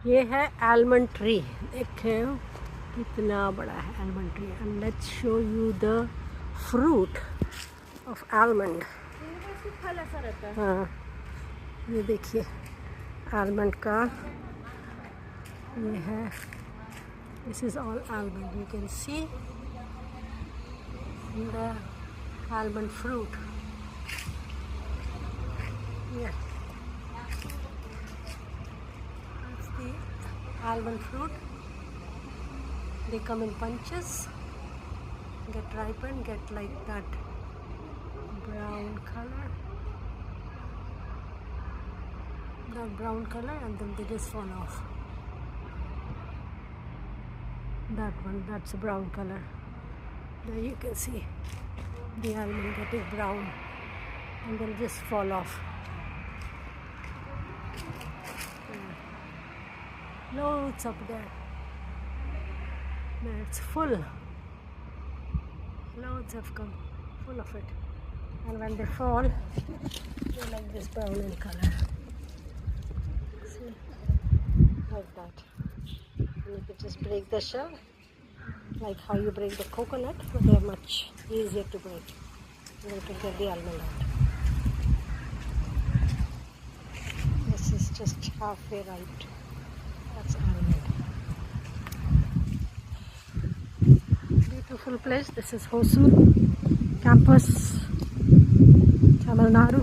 ये है almond tree, देखे हो कितना बड़ा है almond tree. And let's show you the fruit of almond. फल ऐसा रहता है। हाँ, ये देखिए आलमंड का ये है। This is all almond, you can see the almond fruit. Yeah, that's the almond fruit. They come in bunches, get ripened, get like that brown color, and then they just fall off. That one, that's a brown color. There you can see the almond getting brown and then just fall off. Loads up there. Now it's full. Loads have come, full of it. And when they fall, they're like this brown in color. See? Like that. And you can just break the shell, like how you break the coconut, but they're much easier to break. And you can get the almond out. This is just halfway ripe. That's almond. Beautiful place. This is Hosur campus, Tamil Nadu.